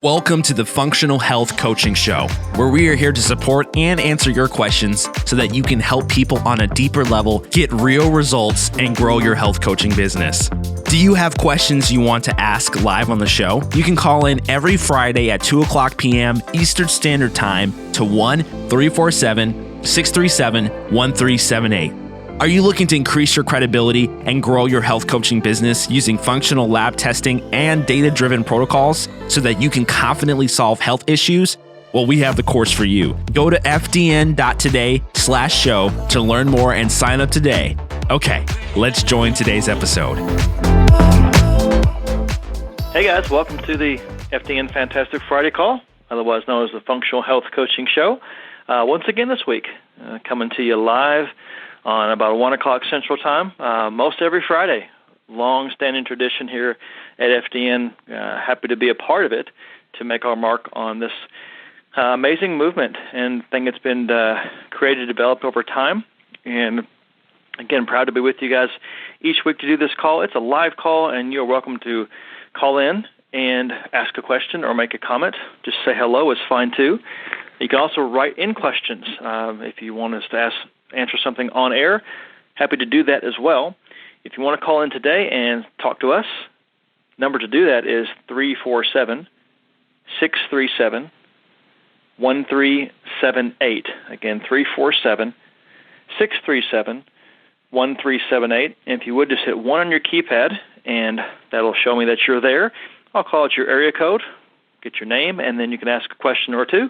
Welcome to the Functional Health Coaching Show, where we are here to support and answer your questions so that you can help people on a deeper level get real results and grow your health coaching business. Do you have questions you want to ask live on the show? You can call in every Friday at 2 o'clock p.m. Eastern Standard Time to 1-347-637-1378. Are you looking to increase your credibility and grow your health coaching business using functional lab testing and data-driven protocols so that you can confidently solve health issues? Well, we have the course for you. Go to fdn.today/show to learn more and sign up today. Okay, let's join today's episode. Hey guys, welcome to the FDN Fantastic Friday Call, otherwise known as the Functional Health Coaching Show. Once again this week, coming to you live on about 1 o'clock Central Time, most every Friday. Long-standing tradition here at FDN. Happy to be a part of it to make our mark on this amazing movement and thing that's been created, developed over time. And again, proud to be with you guys each week to do this call. It's a live call, and you're welcome to call in and ask a question or make a comment. Just say hello is fine too. You can also write in questions if you want us to answer something on air. Happy to do that as well. If you want to call in today and talk to us, number to do that is 347-637-1378. Again, 347-637-1378. And if you would, just hit 1 on your keypad, and that'll show me that you're there. I'll call it your area code, get your name, and then you can ask a question or two,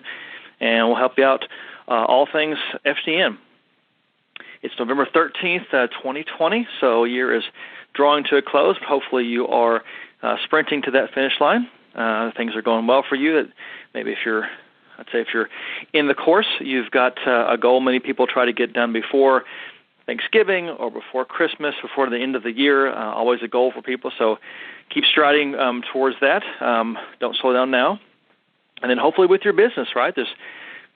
and we'll help you out all things FDN. It's November 13th, 2020, so a year is drawing to a close, but hopefully you are sprinting to that finish line. Things are going well for you. Maybe if you're in the course, you've got a goal many people try to get done before Thanksgiving or before Christmas, before the end of the year, always a goal for people. So keep striding towards that. Don't slow down now. And then hopefully with your business, right? There's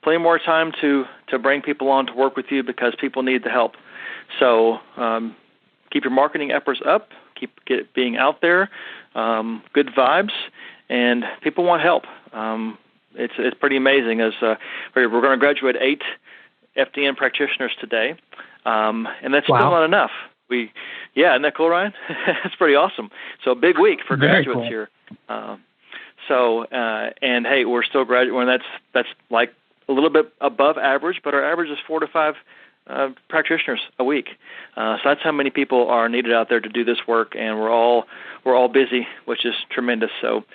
plenty more time to bring people on to work with you because people need the help. So keep your marketing efforts up, keep being out there, good vibes, and people want help. It's pretty amazing. As we're going to graduate 8 FDN practitioners today, and that's still not enough. Isn't that cool, Ryan? That's pretty awesome. So a big week for graduates here. And hey, we're still graduating. That's like a little bit above average, but our average is 4 to 5 practitioners a week. So that's how many people are needed out there to do this work, and we're all busy, which is tremendous. So,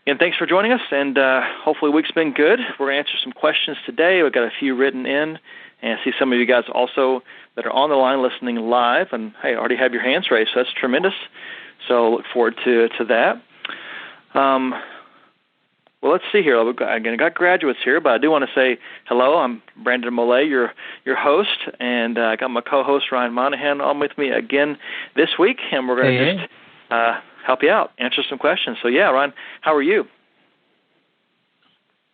and thanks for joining us, and hopefully the week's been good. We're going to answer some questions today. We've got a few written in, and I see some of you guys also that are on the line listening live, and hey, already have your hands raised, so that's tremendous. So look forward to that. Well, let's see here. Again, I got graduates here, but I do want to say hello. I'm Brandon Mollet, your host, and I got my co-host Ryan Monahan on with me again this week, and we're going to just help you out, answer some questions. So, yeah, Ryan, how are you?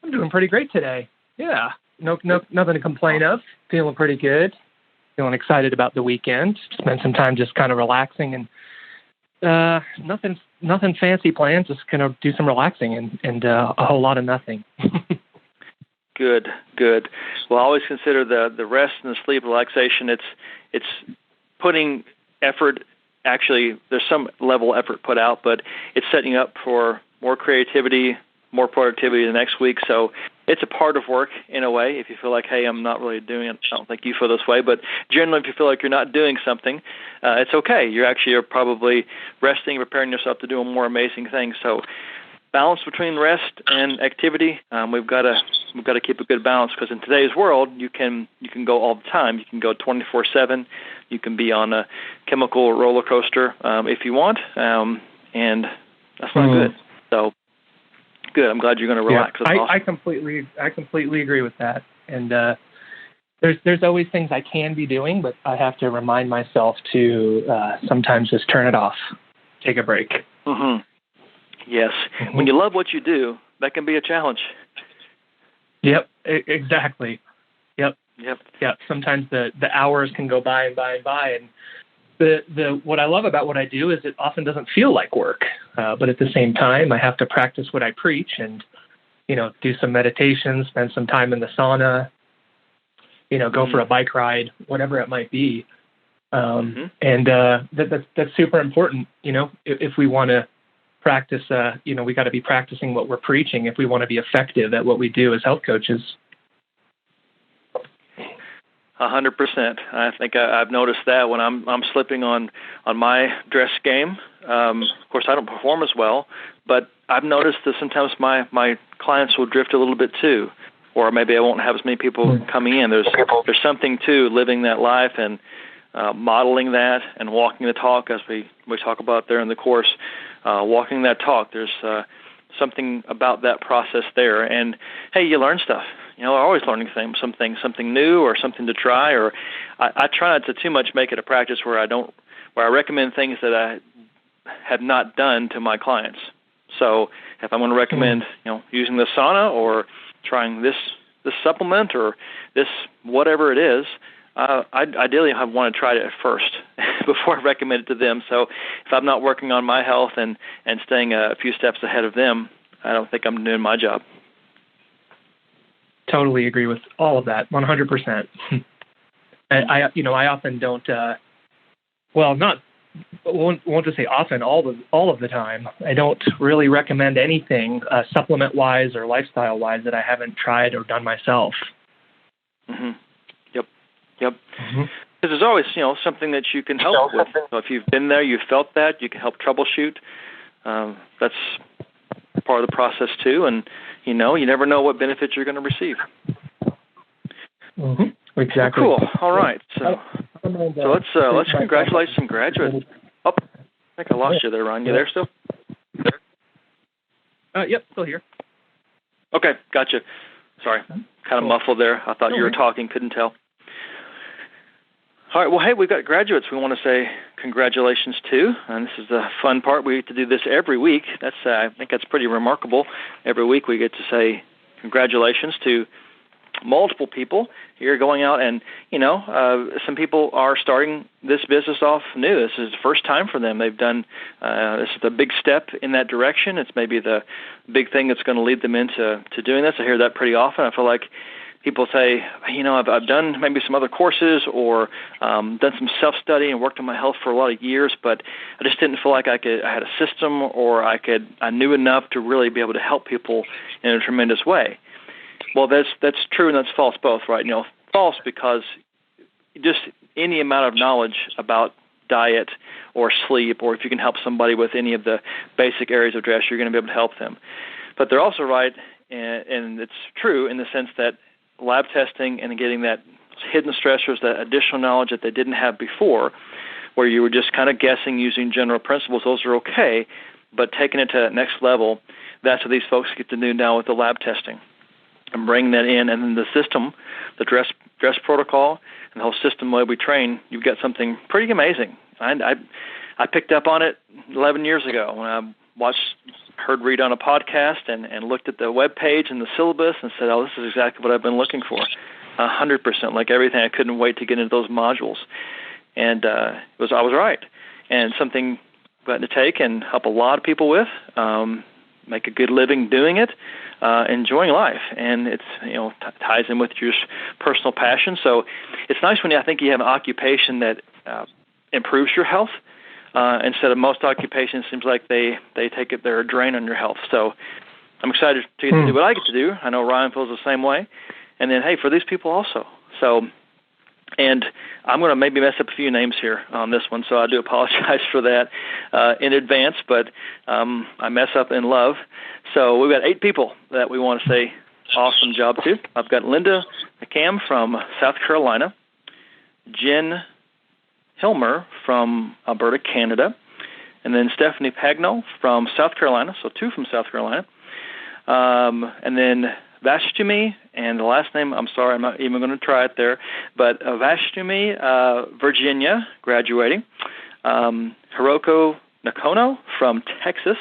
I'm doing pretty great today. Yeah, nothing to complain of. Feeling pretty good. Feeling excited about the weekend. Spend some time just kind of relaxing and nothing fancy plans. Just gonna do some relaxing and a whole lot of nothing. Good. Well, I always consider the rest and the sleep relaxation. It's putting effort. Actually, there's some level of effort put out, but it's setting up for more creativity, more productivity the next week. So it's a part of work in a way. If you feel like, hey, I'm not really doing it, I don't think you feel this way, but generally if you feel like you're not doing something, it's okay. You're probably resting, preparing yourself to do a more amazing thing. So balance between rest and activity, we've got to keep a good balance, because in today's world, you can go all the time. You can go 24/7. You can be on a chemical roller coaster if you want, and that's not good. So good. I'm glad you're going to relax. Yeah, I completely agree with that. And there's always things I can be doing, but I have to remind myself to sometimes just turn it off, take a break. Mm-hmm. Yes. Mm-hmm. When you love what you do, that can be a challenge. Yep. Exactly. Yep. Yeah. Sometimes the hours can go by, and what I love about what I do is it often doesn't feel like work, but at the same time, I have to practice what I preach and, do some meditation, spend some time in the sauna, go for a bike ride, whatever it might be. And that's super important. If we want to practice, we got to be practicing what we're preaching if we want to be effective at what we do as health coaches. 100%. I think I've noticed that when I'm slipping on my dress game. Of course, I don't perform as well, but I've noticed that sometimes my clients will drift a little bit too, or maybe I won't have as many people coming in. There's something to living that life and modeling that and walking the talk, as we talk about there in the course. Walking that talk, there's something about that process there. And hey, you learn stuff. We're always learning something new or something to try. Or I try not to too much make it a practice where I recommend things that I have not done to my clients. So if I'm going to recommend, using the sauna or trying this supplement or this whatever it is, ideally I want to try it first before I recommend it to them. So if I'm not working on my health and staying a few steps ahead of them, I don't think I'm doing my job. Totally agree with all of that, 100%. I often don't. Won't just say often. All of the time, I don't really recommend anything supplement-wise or lifestyle-wise that I haven't tried or done myself. Mm-hmm. Yep. Mm-hmm. Because there's always something that you can help with. So if you've been there, you've felt that, you can help troubleshoot. That's part of the process too, and you never know what benefits you're going to receive. Mm-hmm. Exactly. Cool. All right. So let's congratulate some graduates. Oh, I think I lost you there, Ron. You there still? Yep, still here. Okay, gotcha. Sorry, kind of muffled there. I thought you were talking, couldn't tell. All right, well, hey, we've got graduates we want to say congratulations to, and this is the fun part. We get to do this every week. I think that's pretty remarkable. Every week we get to say congratulations to multiple people here going out, and, some people are starting this business off new. This is the first time for them. They've done, this is a big step in that direction. It's maybe the big thing that's going to lead them into doing this. I hear that pretty often. I feel like people say, I've done maybe some other courses or done some self-study and worked on my health for a lot of years, but I just didn't feel like I had a system or I knew enough to really be able to help people in a tremendous way. Well, that's true and that's false both, right? False because just any amount of knowledge about diet or sleep, or if you can help somebody with any of the basic areas of dress, you're going to be able to help them. But they're also right, and it's true in the sense that lab testing and getting that hidden stressors, that additional knowledge that they didn't have before, where you were just kind of guessing using general principles, those are okay, but taking it to that next level, that's what these folks get to do now with the lab testing and bring that in. And then the system, the dress protocol, and the whole system, the way we train, you've got something pretty amazing. I picked up on it 11 years ago when I heard read on a podcast and looked at the web page and the syllabus and said, oh, this is exactly what I've been looking for. 100%, like everything. I couldn't wait to get into those modules. And I was right. And something I've gotten to take and help a lot of people with, make a good living doing it, enjoying life. And it's, ties in with your personal passion. So it's nice when I think you have an occupation that improves your health. Instead of most occupations, it seems like they take it, they're a drain on your health. So I'm excited to get to do what I get to do. I know Ryan feels the same way. And then, hey, for these people also. So, and I'm going to maybe mess up a few names here on this one, so I do apologize for that in advance, but I mess up in love. So we've got 8 people that we want to say awesome job to. I've got Linda McCam from South Carolina, Jen Hilmer from Alberta, Canada, and then Stephanie Pagno from South Carolina, so 2 from South Carolina, and then Vashtumi, and the last name, I'm sorry, I'm not even going to try it there, but Vashtumi, Virginia, graduating, Hiroko Nakono from Texas,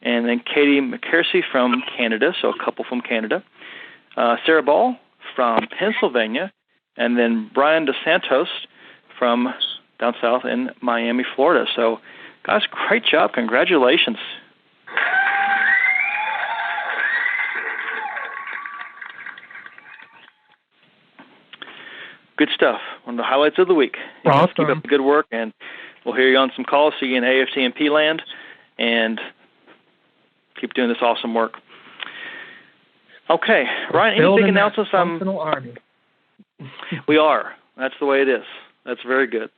and then Katie McKersey from Canada, so a couple from Canada, Sarah Ball from Pennsylvania, and then Brian DeSantos from down south in Miami, Florida. So, guys, great job. Congratulations. Good stuff. One of the highlights of the week. Awesome. Keep up the good work, and we'll hear you on some calls. See you in AFDNP land, and keep doing this awesome work. Okay, Ryan, any big announcements? Army. We are. That's the way it is. That's very good.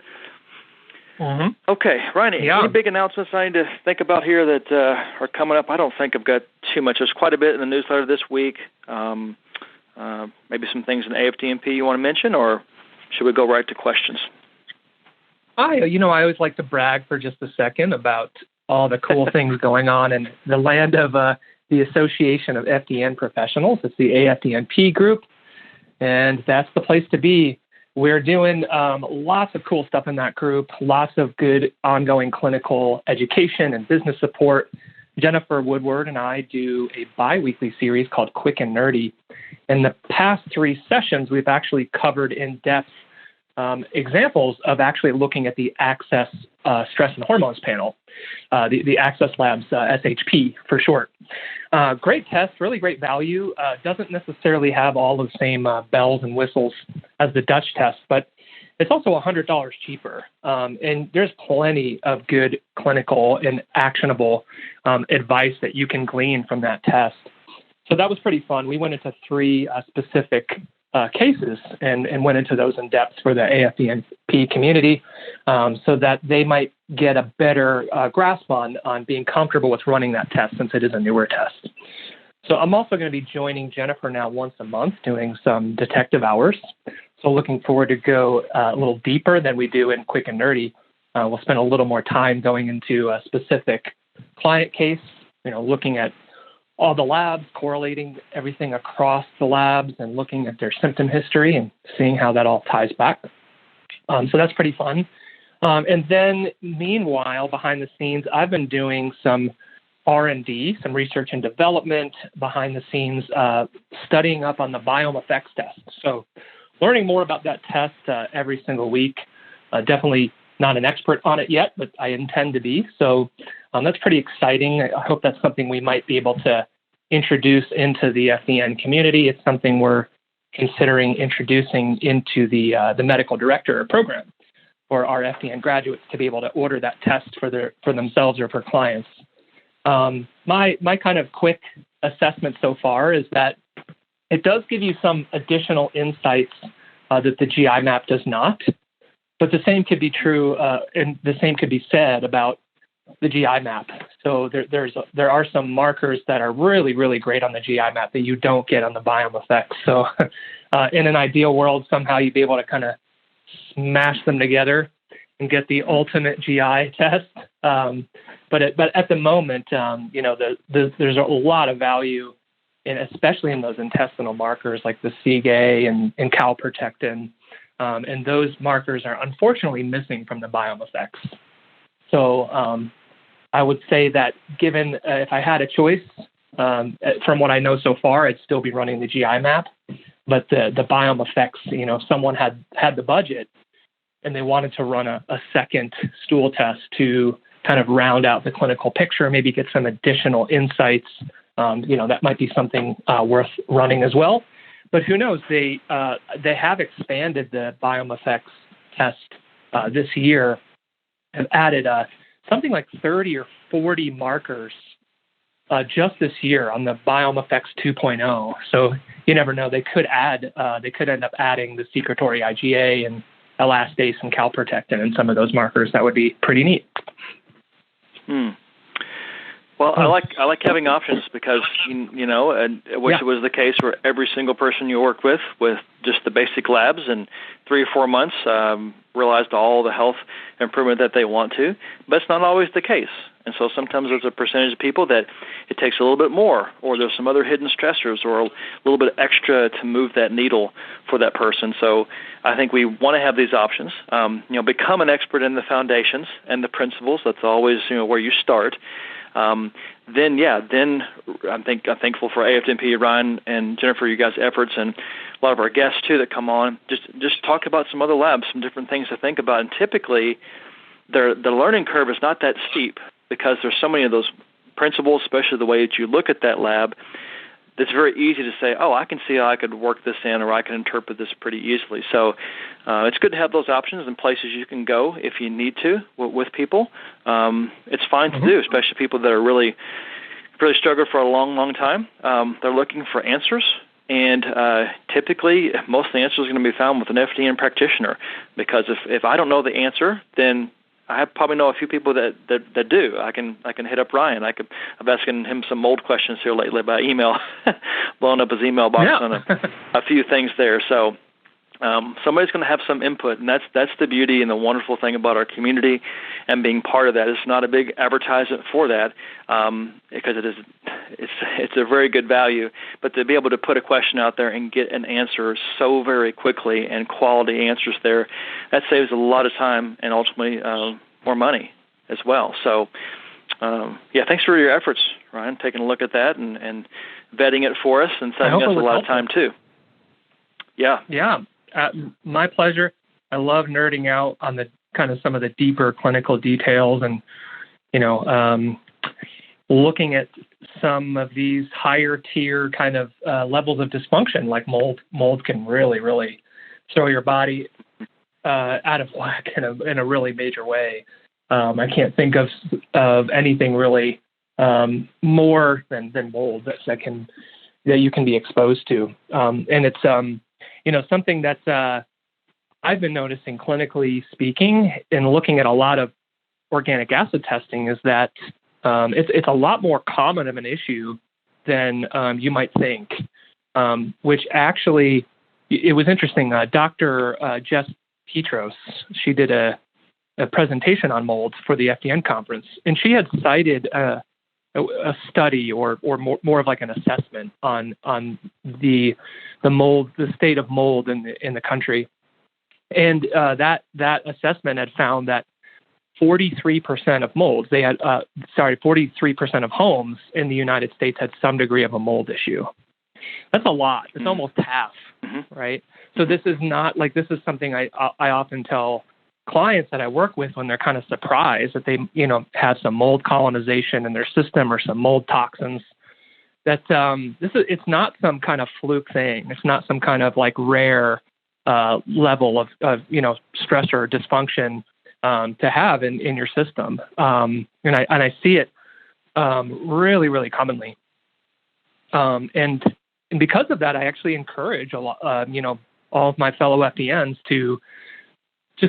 Mm-hmm. Okay, Ryan, any big announcements I need to think about here that are coming up? I don't think I've got too much. There's quite a bit in the newsletter this week. Maybe some things in AFDNP you want to mention, or should we go right to questions? I always like to brag for just a second about all the cool things going on in the land of the Association of FDN Professionals. It's the AFDNP group, and that's the place to be. We're doing lots of cool stuff in that group, lots of good ongoing clinical education and business support. Jennifer Woodward and I do a bi-weekly series called Quick and Nerdy. In the past 3 sessions, we've actually covered in-depth examples of actually looking at the Access Stress and Hormones panel, the Access Labs, SHP for short. Great test, really great value. Doesn't necessarily have all the same bells and whistles as the Dutch test, but it's also $100 cheaper. And there's plenty of good clinical and actionable advice that you can glean from that test. So that was pretty fun. We went into 3 specific cases and went into those in depth for the AFDNP community so that they might get a better grasp on being comfortable with running that test since it is a newer test. So I'm also going to be joining Jennifer now once a month doing some detective hours. So looking forward to go a little deeper than we do in Quick and Nerdy. We'll spend a little more time going into a specific client case, looking at all the labs, correlating everything across the labs and looking at their symptom history and seeing how that all ties back. So that's pretty fun. And then meanwhile, behind the scenes, I've been doing some R&D, some research and development behind the scenes, studying up on the BioMFX test. So learning more about that test every single week. Definitely not an expert on it yet, but I intend to be. So that's pretty exciting. I hope that's something we might be able to introduce into the FDN community. It's something we're considering introducing into the medical director program for our FDN graduates to be able to order that test for themselves or for clients. My kind of quick assessment so far is that it does give you some additional insights that the GI map does not, but the same could be true and the same could be said about the GI map. So there are some markers that are really, really great on the GI map that you don't get on the BioMFX. So in an ideal world, somehow you'd be able to kind of smash them together and get the ultimate GI test. But at the moment, there's a lot of value, especially in those intestinal markers like the CGA and calprotectin. And those markers are unfortunately missing from the BioMFX. So I would say that given if I had a choice, from what I know so far, I'd still be running the GI map. But the BioMFX, if someone had the budget and they wanted to run a second stool test to kind of round out the clinical picture, maybe get some additional insights, that might be something worth running as well. But who knows? They have expanded the BioMFX test this year, have added something like 30 or 40 markers just this year on the BioMFX 2.0. So you never know. They could end up adding the secretory IgA and elastase and calprotectin and some of those markers. That would be pretty neat. Well, I like having options because, I wish it was the case for every single person you work with just the basic labs and 3 or 4 months realized all the health improvement that they want to. But it's not always the case. And so sometimes there's a percentage of people that it takes a little bit more, or there's some other hidden stressors or a little bit extra to move that needle for that person. So I think we want to have these options. Become an expert in the foundations and the principles. That's always where you start. then I'm thankful for AFDNP, Ryan and Jennifer, you guys' efforts, and a lot of our guests too that come on. Just talk about some other labs, some different things to think about. And typically, the learning curve is not that steep because there's so many of those principles, especially the way that you look at that lab. It's very easy to say, I can see how I could work this in, or I can interpret this pretty easily. So it's good to have those options and places you can go if you need to with people. It's fine to do, especially people that are really struggled for a long, long time. They're looking for answers, and typically most of the answers are going to be found with an FDN practitioner, because if I don't know the answer, then I probably know a few people that do. I can hit up Ryan. I'm asking him some mold questions here lately by email, blowing up his email box on a few things there. So somebody's going to have some input, and that's the beauty and the wonderful thing about our community and being part of that. It's not a big advertisement for that because it's a very good value. But to be able to put a question out there and get an answer so very quickly and quality answers there, that saves a lot of time and ultimately more money as well. So, thanks for your efforts, Ryan, taking a look at that and vetting it for us and saving us a lot of time too. Yeah. My pleasure. I love nerding out on the kind of some of the deeper clinical details and, looking at some of these higher tier kind of levels of dysfunction, like mold. Mold can really, really throw your body out of whack in a really major way. I can't think of anything really more than mold that you can be exposed to. And it's something that's I've been noticing clinically speaking and looking at a lot of organic acid testing is that it's a lot more common of an issue than you might think, which actually, it was interesting. Dr. Jess Petros, she did a presentation on mold for the FDN conference, and she had cited a study or more of like an assessment on the mold, the state of mold in the country. And that assessment had found that 43% of molds, 43% of homes in the United States had some degree of a mold issue. That's a lot. It's almost half, right? So this is something I often tell clients that I work with when they're kind of surprised that they, have some mold colonization in their system or some mold toxins. That it's not some kind of fluke thing. It's not some kind of like rare level of stress or dysfunction to have in your system. And I see it really, really commonly. And because of that, I actually encourage a lot, all of my fellow FDNs to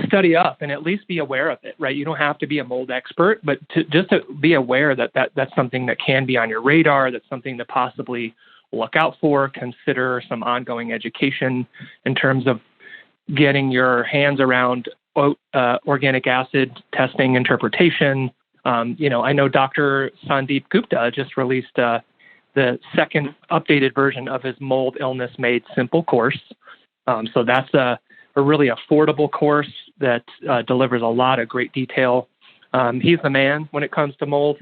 study up and at least be aware of it, right? You don't have to be a mold expert, but to be aware that that's something that can be on your radar. That's something to possibly look out for. Consider some ongoing education in terms of getting your hands around organic acid testing interpretation. I know Dr. Sandeep Gupta just released the second updated version of his Mold Illness Made Simple course. So that's a really affordable course that delivers a lot of great detail. He's the man when it comes to mold.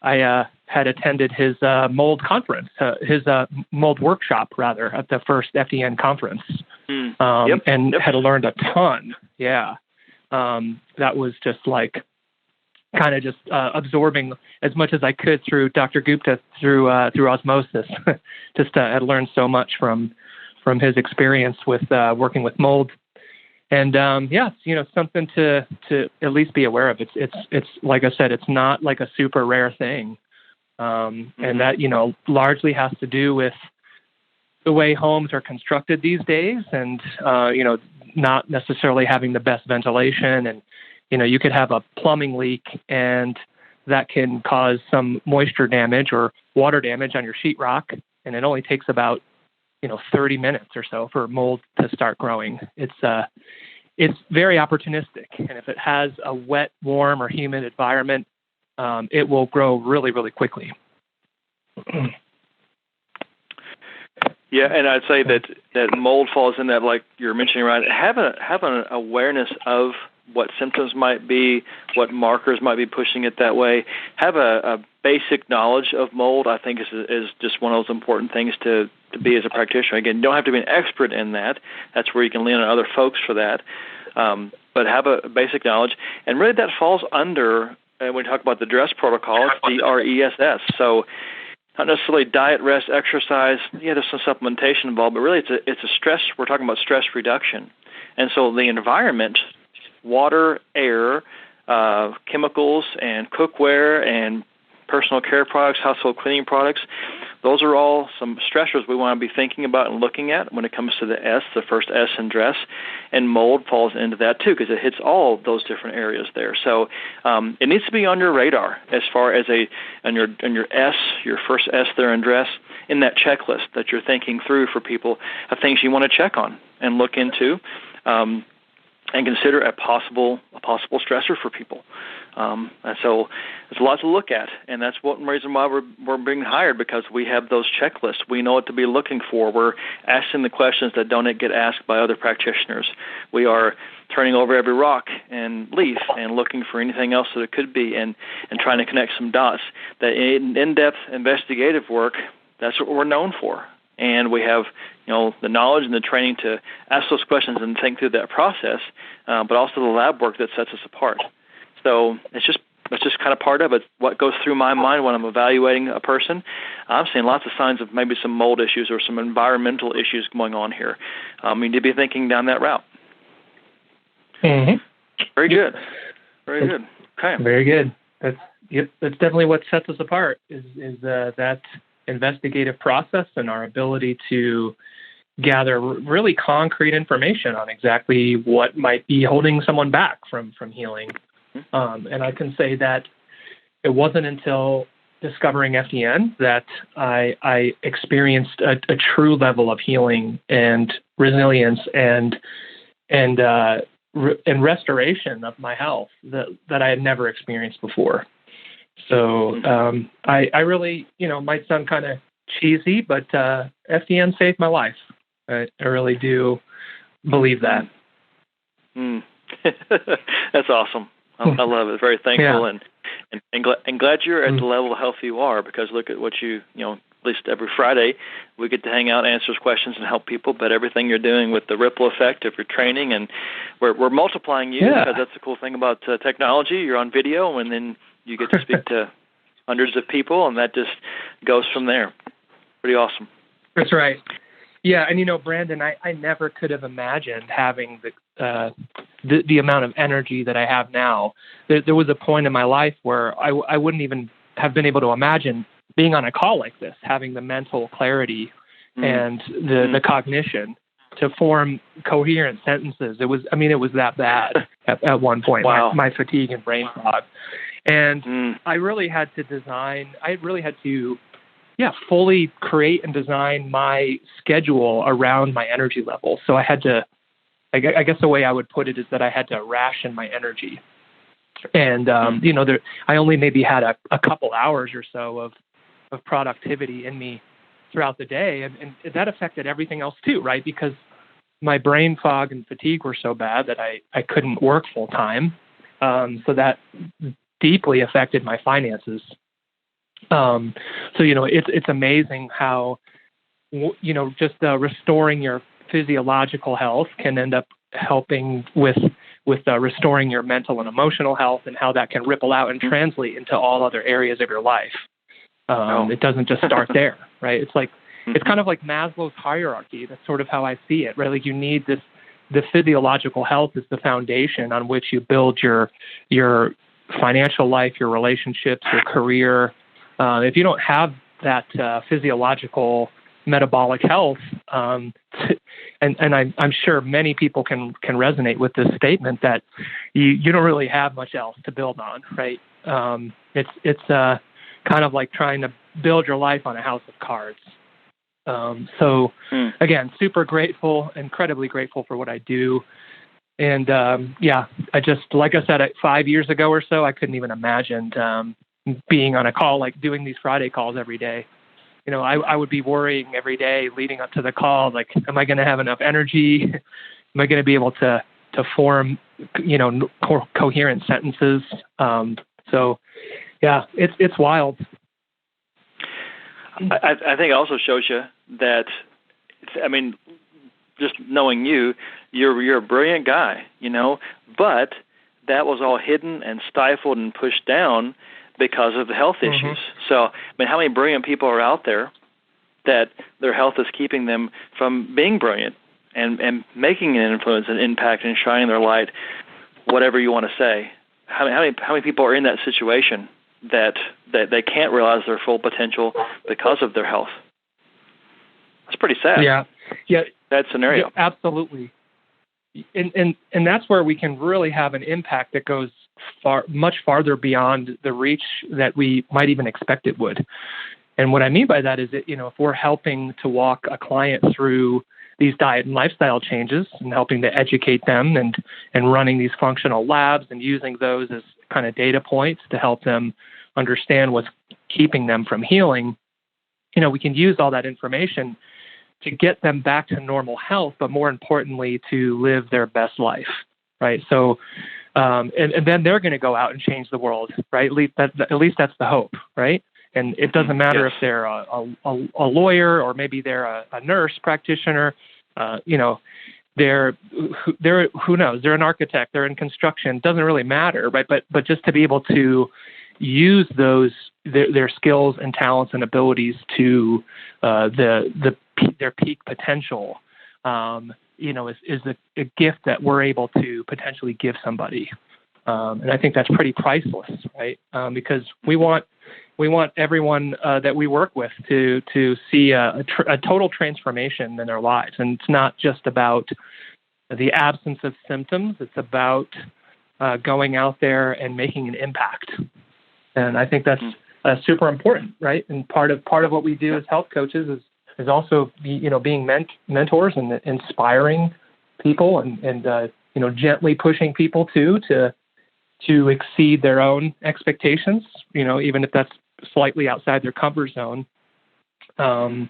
I had attended his mold conference, his mold workshop, rather, at the first FDN conference, and had learned a ton. Yeah. That was just like kind of just absorbing as much as I could through Dr. Gupta through osmosis. Just had learned so much from his experience with working with mold. And something to at least be aware of. It's like I said, it's not like a super rare thing, and that largely has to do with the way homes are constructed these days, and not necessarily having the best ventilation. And you could have a plumbing leak, and that can cause some moisture damage or water damage on your sheetrock, and it only takes about 30 minutes or so for mold to start growing. It's very opportunistic. And if it has a wet, warm, or humid environment, it will grow really, really quickly. Yeah, and I'd say that mold falls in that, like you're mentioning, right? Have an awareness of what symptoms might be, what markers might be pushing it that way. Have a basic knowledge of mold, I think, is just one of those important things to be as a practitioner. Again, you don't have to be an expert in that. That's where you can lean on other folks for that. But have a basic knowledge. And really that falls under, when we talk about the DRESS protocol, it's DRESS. So not necessarily diet, rest, exercise. Yeah, there's some supplementation involved, but really it's a stress. We're talking about stress reduction. And so the environment, water, air, chemicals, and cookware, and personal care products, household cleaning products, those are all some stressors we want to be thinking about and looking at when it comes to the S, the first S in DRESS, and mold falls into that too because it hits all of those different areas there. So it needs to be on your radar as far as on your S, your first S there in DRESS, in that checklist that you're thinking through for people of things you want to check on and look into. And consider a possible stressor for people. And so there's a lot to look at, and that's one reason why we're being hired, because we have those checklists. We know what to be looking for. We're asking the questions that don't get asked by other practitioners. We are turning over every rock and leaf and looking for anything else that it could be, and trying to connect some dots. That in-depth investigative work, that's what we're known for. And we have, the knowledge and the training to ask those questions and think through that process, but also the lab work that sets us apart. So it's just kind of part of it. What goes through my mind when I'm evaluating a person, I'm seeing lots of signs of maybe some mold issues or some environmental issues going on here. You need to be thinking down that route. Mm-hmm. Very good. Very good. Okay. Very good. That's definitely what sets us apart is that investigative process and our ability to gather really concrete information on exactly what might be holding someone back from healing. And I can say that it wasn't until discovering FDN that I experienced a true level of healing and resilience and restoration of my health that I had never experienced before. So I really, might sound kind of cheesy, but FDN saved my life. I really do believe that. That's awesome. I love it. Very thankful and glad you're at the level of health you are, because look at what at least every Friday we get to hang out, answer questions, and help people. But everything you're doing with the ripple effect of your training, and we're multiplying you, because that's the cool thing about technology. You're on video, and then you get to speak to hundreds of people, and that just goes from there. Pretty awesome. That's right. Yeah, and Brandon, I never could have imagined having the amount of energy that I have now. There was a point in my life where I wouldn't even have been able to imagine being on a call like this, having the mental clarity and the cognition to form coherent sentences. It was that bad at one point. Wow. My fatigue and brain fog. And I really had to fully create and design my schedule around my energy level. So I had to, I guess the way I would put it is that I had to ration my energy. And, I only maybe had a couple hours or so of productivity in me throughout the day. And that affected everything else too, right? Because my brain fog and fatigue were so bad that I couldn't work full time. So that deeply affected my finances. It's amazing how, just restoring your physiological health can end up helping with restoring your mental and emotional health, and how that can ripple out and translate into all other areas of your life. It doesn't just start there, right? It's it's kind of like Maslow's hierarchy. That's sort of how I see it, right? Like you need the physiological health is the foundation on which you build your financial life, your relationships, your career. If you don't have that physiological metabolic health, and I'm sure many people can resonate with this statement that you don't really have much else to build on, right? It's kind of like trying to build your life on a house of cards. Again, super grateful, incredibly grateful for what I do. And I just, like I said, 5 years ago or so, I couldn't even imagine being on a call, like doing these Friday calls every day. I would be worrying every day leading up to the call, like, am I going to have enough energy? Am I going to be able to form, coherent sentences. So, yeah, it's wild. I think it also shows you that, just knowing you're a brilliant guy, but that was all hidden and stifled and pushed down because of the health issues. So, how many brilliant people are out there that their health is keeping them from being brilliant and making an influence and impact and shining their light, whatever you want to say? How many people are in that situation that they can't realize their full potential because of their health? It's pretty sad. Yeah. That scenario. Yeah, absolutely. And that's where we can really have an impact that goes much farther beyond the reach that we might even expect it would. And what I mean by that is that, if we're helping to walk a client through these diet and lifestyle changes and helping to educate them and running these functional labs and using those as kind of data points to help them understand what's keeping them from healing, we can use all that information to get them back to normal health, but more importantly, to live their best life, right? So, and then they're going to go out and change the world, right? At least that's the hope, right? And it doesn't matter if they're a lawyer or maybe they're a nurse practitioner, they're who knows? They're an architect, they're in construction. It doesn't really matter, right? But just to be able to use their skills and talents and abilities to their peak potential, is a gift that we're able to potentially give somebody. And I think that's pretty priceless, right? Because we want everyone that we work with to see a total transformation in their lives. And it's not just about the absence of symptoms. It's about going out there and making an impact. And I think that's super important, right? And part of what we do as health coaches is also being mentors and inspiring people and gently pushing people to exceed their own expectations, even if that's slightly outside their comfort zone. And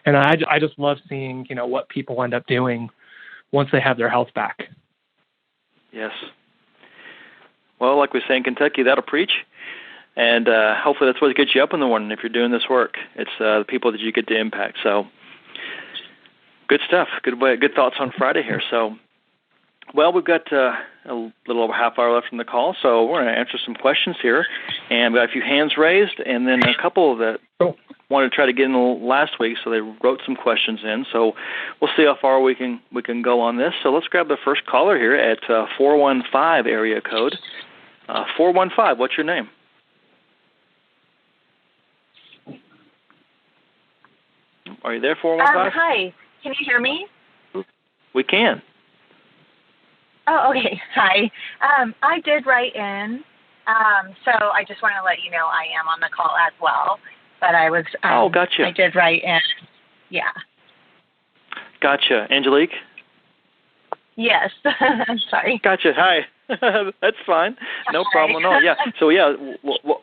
I just love seeing, what people end up doing once they have their health back. Yes. Well, like we say in Kentucky, that'll preach. And hopefully that's what gets you up in the morning if you're doing this work. It's the people that you get to impact. So good stuff. Good thoughts on Friday here. So, well, we've got a little over half hour left in the call, so we're going to answer some questions here. And we've got a few hands raised, and then a couple that wanted to try to get in last week, so they wrote some questions in. So we'll see how far we can go on this. So let's grab the first caller here at 415 area code. 415, what's your name? Are you there, 415? Hi. Can you hear me? We can. Oh, okay. Hi. I did write in, so I just want to let you know I am on the call as well. But I was. Gotcha. I did write in. Yeah. Gotcha. Angelique? Yes. I'm sorry. Gotcha. Hi. That's fine. No problem at all. Yeah. So,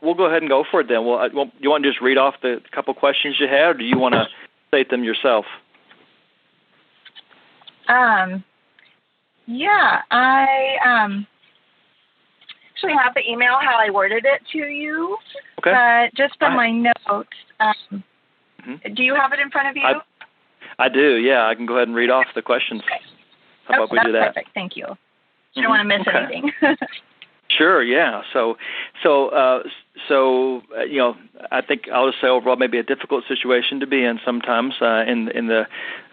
we'll go ahead and go for it then. You want to just read off the couple questions you had, or do you want to state them yourself? Yeah, I actually have the email how I worded it to you. Okay. But just from my notes, do you have it in front of you? I do, yeah. I can go ahead and read off the questions. Okay. How about we do that? Perfect. Thank you. I don't want to miss anything. Sure, yeah. So, I think I'll just say overall maybe a difficult situation to be in sometimes in the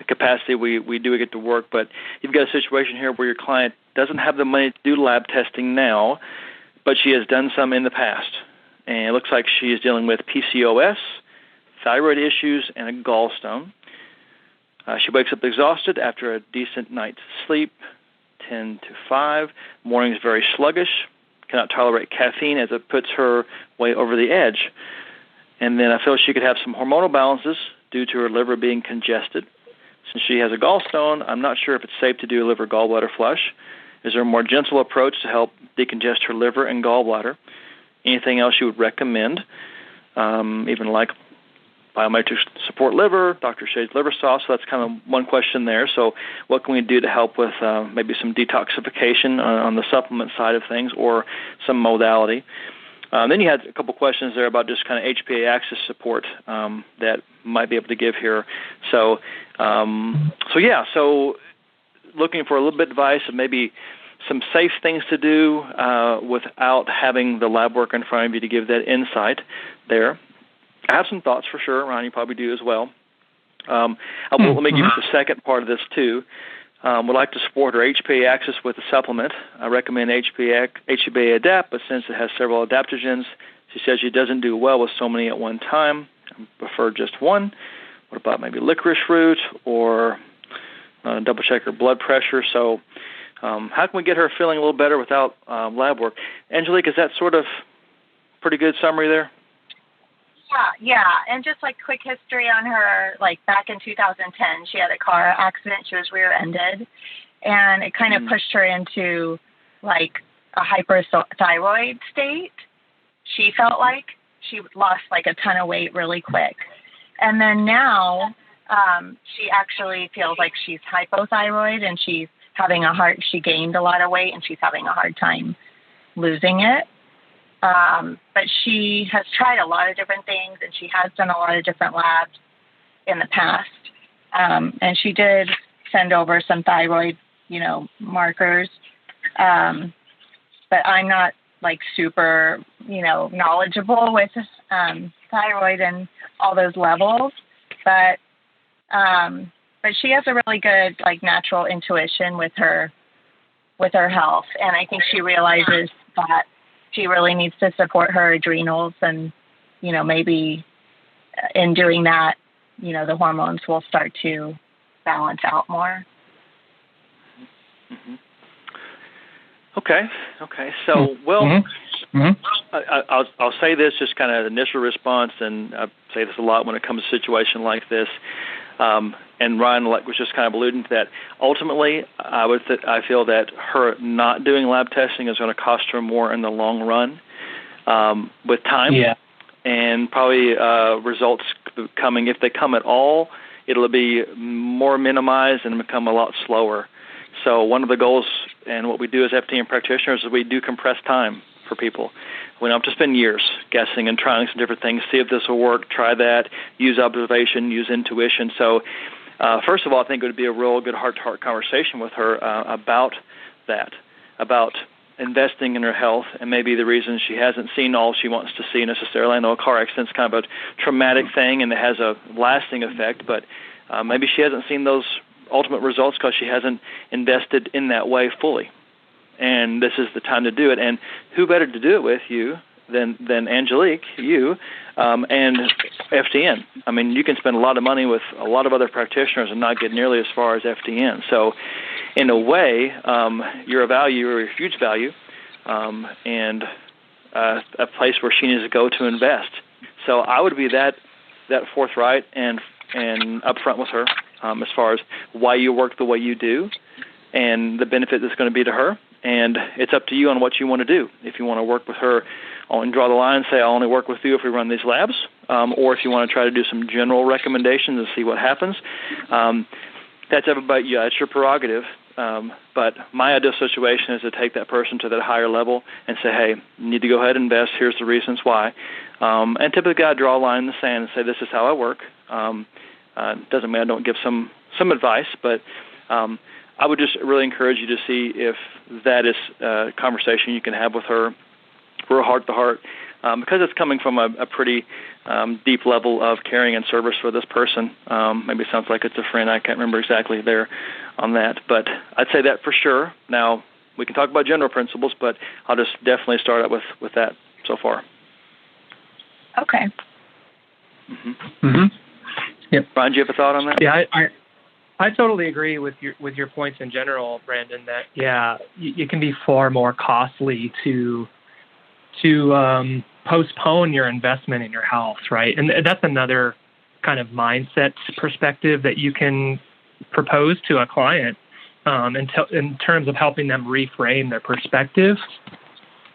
capacity we do get to work. But you've got a situation here where your client doesn't have the money to do lab testing now, but she has done some in the past. And it looks like she is dealing with PCOS, thyroid issues, and a gallstone. She wakes up exhausted after a decent night's sleep, 10 to 5. Morning is very sluggish. Cannot tolerate caffeine as it puts her way over the edge. And then I feel she could have some hormonal balances due to her liver being congested. Since she has a gallstone, I'm not sure if it's safe to do a liver gallbladder flush. Is there a more gentle approach to help decongest her liver and gallbladder? Anything else you would recommend? Even like Biometric support liver, Dr. Shade's liver sauce. So that's kind of one question there. So what can we do to help with maybe some detoxification on the supplement side of things or some modality? Then you had a couple questions there about just kind of HPA axis support that might be able to give here. So looking for a little bit of advice of maybe some safe things to do without having the lab work in front of you to give that insight there. I have some thoughts for sure. Ron, you probably do as well. Let me give you the second part of this too. Would like to support her HPA axis with a supplement. I recommend HPA Adapt, but since it has several adaptogens, she says she doesn't do well with so many at one time. I prefer just one. What about maybe licorice root or double check her blood pressure? So how can we get her feeling a little better without lab work? Angelique, is that sort of pretty good summary there? Yeah, and just like quick history on her, like back in 2010, she had a car accident. She was rear-ended, and it kind of pushed her into like a hyperthyroid state. She felt like she lost like a ton of weight really quick. And then now she actually feels like she's hypothyroid, and she gained a lot of weight, and she's having a hard time losing it. But she has tried a lot of different things, and she has done a lot of different labs in the past. And she did send over some thyroid, markers. But I'm not like super, knowledgeable with thyroid and all those levels. But she has a really good like natural intuition with her health, and I think she realizes that she really needs to support her adrenals, and, maybe in doing that, the hormones will start to balance out more. Mm-hmm. Okay. So, I'll say this, just kind of initial response, and I say this a lot when it comes to a situation like this. And Ryan was just kind of alluding to that. Ultimately, I feel that her not doing lab testing is going to cost her more in the long run with time. Yeah. And probably results coming, if they come at all, it'll be more minimized and become a lot slower. So one of the goals and what we do as FDN practitioners is we do compress time for people. We don't have to spend years guessing and trying some different things, see if this will work, try that, use observation, use intuition. So first of all, I think it would be a real good heart-to-heart conversation with her about that, about investing in her health and maybe the reasons she hasn't seen all she wants to see necessarily. I know a car accident's kind of a traumatic thing and it has a lasting effect, but maybe she hasn't seen those ultimate results because she hasn't invested in that way fully. And this is the time to do it. And who better to do it with you than Angelique, you, and FDN. I mean, you can spend a lot of money with a lot of other practitioners and not get nearly as far as FDN. So in a way, you're a huge value, and a place where she needs to go to invest. So I would be that forthright and upfront with her as far as why you work the way you do and the benefit that's going to be to her. And it's up to you on what you want to do. If you want to work with her and draw the line and say, I'll only work with you if we run these labs, or if you want to try to do some general recommendations and see what happens, that's everybody. Yeah, it's your prerogative. But my ideal situation is to take that person to that higher level and say, hey, you need to go ahead and invest. Here's the reasons why. And typically I draw a line in the sand and say, this is how I work. Doesn't mean I don't give some advice, but I would just really encourage you to see if that is a conversation you can have with her real heart-to-heart, because it's coming from a pretty deep level of caring and service for this person. Maybe it sounds like it's a friend. I can't remember exactly there on that, but I'd say that for sure. Now, we can talk about general principles, but I'll just definitely start out with that so far. Okay. Mm-hmm. Mm-hmm. Yep. Brian, do you have a thought on that? Yeah, I totally agree with your points in general, Brandon, that, it can be far more costly to postpone your investment in your health, right? And that's another kind of mindset perspective that you can propose to a client in terms of helping them reframe their perspective,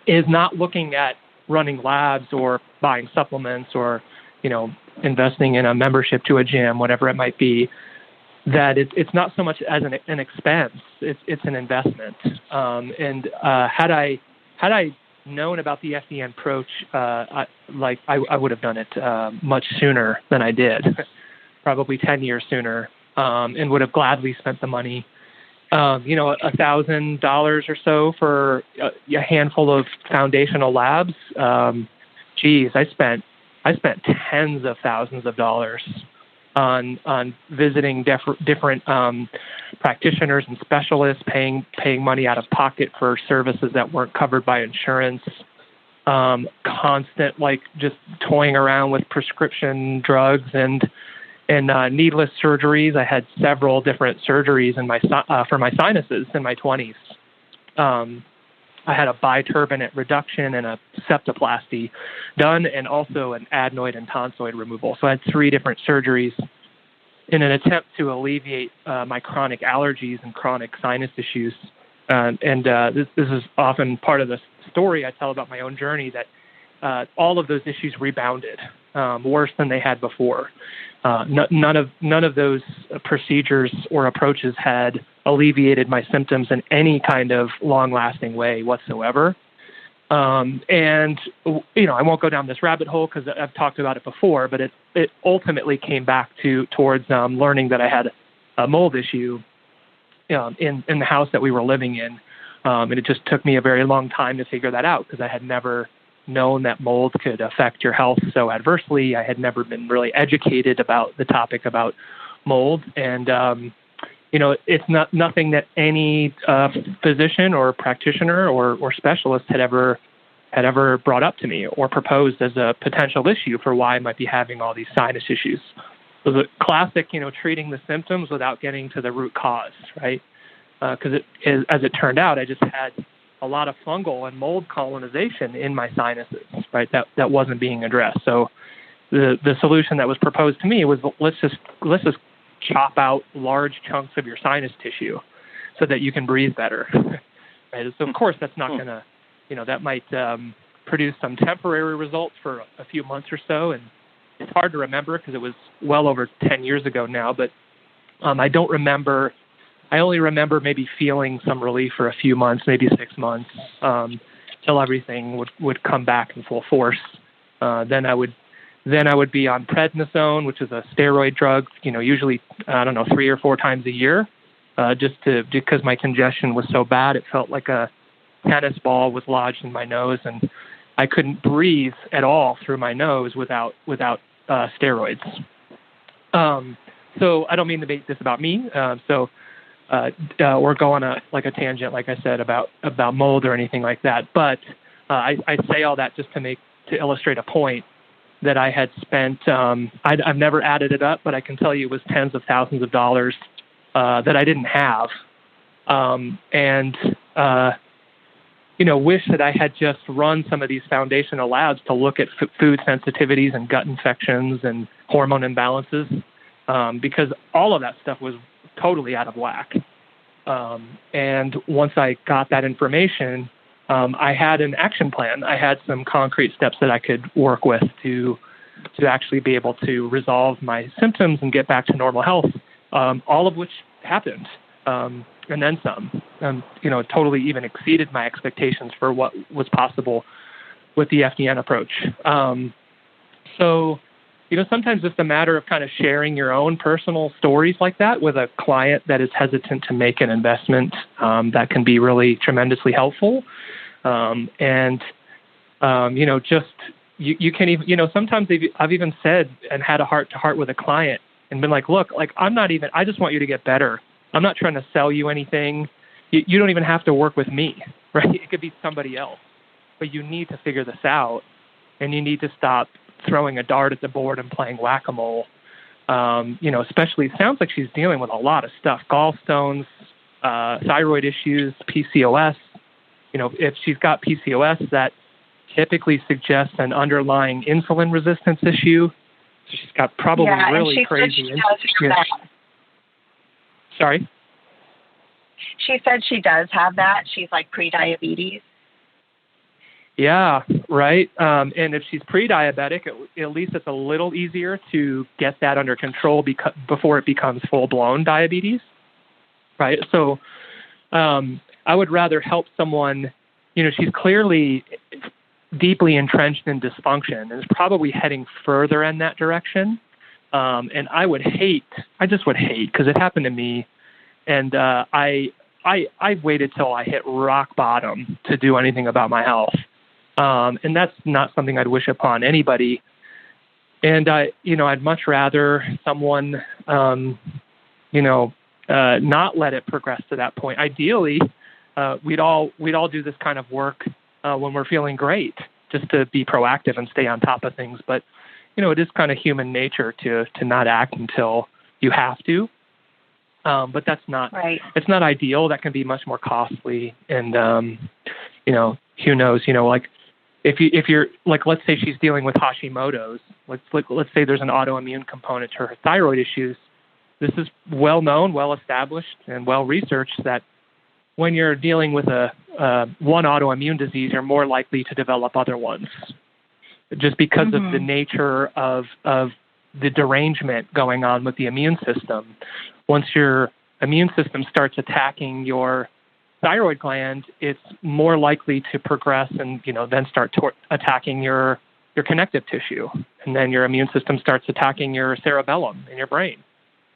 is not looking at running labs or buying supplements or, investing in a membership to a gym, whatever it might be, that it's not so much as an expense, it's an investment. And had I known about the FDN approach, I would have done it much sooner than I did, probably 10 years sooner, and would have gladly spent the money. $1,000 or so for a handful of foundational labs. I spent tens of thousands of dollars on visiting different practitioners and specialists, paying money out of pocket for services that weren't covered by insurance. Constant, just toying around with prescription drugs and needless surgeries. I had several different surgeries for my sinuses in my 20s. I had a biturbinate reduction and a septoplasty done, and also an adenoid and tonsilloid removal. So I had 3 different surgeries in an attempt to alleviate my chronic allergies and chronic sinus issues. This is often part of the story I tell about my own journey, that all of those issues rebounded worse than they had before. None of those procedures or approaches had alleviated my symptoms in any kind of long-lasting way whatsoever. I won't go down this rabbit hole because I've talked about it before, but it ultimately came back towards learning that I had a mold issue in the house that we were living in. And it just took me a very long time to figure that out because I had never known that mold could affect your health so adversely. I had never been really educated about the topic about mold. And, it's nothing that any physician or practitioner or specialist had ever brought up to me or proposed as a potential issue for why I might be having all these sinus issues. It was a classic, treating the symptoms without getting to the root cause, right? Because as it turned out, I just had a lot of fungal and mold colonization in my sinuses, right? That wasn't being addressed. So the solution that was proposed to me was let's just chop out large chunks of your sinus tissue so that you can breathe better. Right? So of course that's not going to, that might produce some temporary results for a few months or so, and it's hard to remember because it was well over 10 years ago now. But I don't remember. I only remember maybe feeling some relief for a few months, maybe 6 months, till everything would come back in full force. Then I would be on prednisone, which is a steroid drug, usually, 3 or 4 times a year, because my congestion was so bad. It felt like a tennis ball was lodged in my nose, and I couldn't breathe at all through my nose without steroids. So I don't mean to make this about me. Or go on a tangent, like I said, about mold or anything like that. But I say all that just to illustrate a point that I had spent. I've never added it up, but I can tell you it was tens of thousands of dollars that I didn't have, wish that I had just run some of these foundational labs to look at food sensitivities and gut infections and hormone imbalances, because all of that stuff was totally out of whack. And once I got that information, I had an action plan. I had some concrete steps that I could work with to actually be able to resolve my symptoms and get back to normal health, all of which happened, and then some. Totally even exceeded my expectations for what was possible with the FDN approach. Sometimes it's a matter of kind of sharing your own personal stories like that with a client that is hesitant to make an investment. That can be really tremendously helpful. You can even, sometimes I've even said and had a heart-to-heart with a client and been like, look, I just want you to get better. I'm not trying to sell you anything. You don't even have to work with me, right? It could be somebody else. But you need to figure this out, and you need to stop throwing a dart at the board and playing whack-a-mole. Especially, it sounds like she's dealing with a lot of stuff: gallstones, thyroid issues, PCOS. If she's got PCOS, that typically suggests an underlying insulin resistance issue. So she's got probably really crazy. Sorry? She said she does have that. She's like pre-diabetes. Yeah, right. And if she's pre-diabetic, at least it's a little easier to get that under control before it becomes full-blown diabetes, right? So I would rather help someone, she's clearly deeply entrenched in dysfunction and is probably heading further in that direction. And I just would hate, because it happened to me, and I waited till I hit rock bottom to do anything about my health. And that's not something I'd wish upon anybody. And I'd much rather someone, not let it progress to that point. Ideally, we'd all do this kind of work when we're feeling great, just to be proactive and stay on top of things. But it is kind of human nature to not act until you have to. But that's not right. It's not ideal. That can be much more costly. And who knows? Like if you're like, let's say she's dealing with Hashimoto's. Let's say there's an autoimmune component to her thyroid issues. This is well known, well established, and well researched that when you're dealing with one autoimmune disease, you're more likely to develop other ones, just because of the nature of the derangement going on with the immune system. Once your immune system starts attacking your thyroid gland, it's more likely to progress and then start attacking your connective tissue, and then your immune system starts attacking your cerebellum in your brain.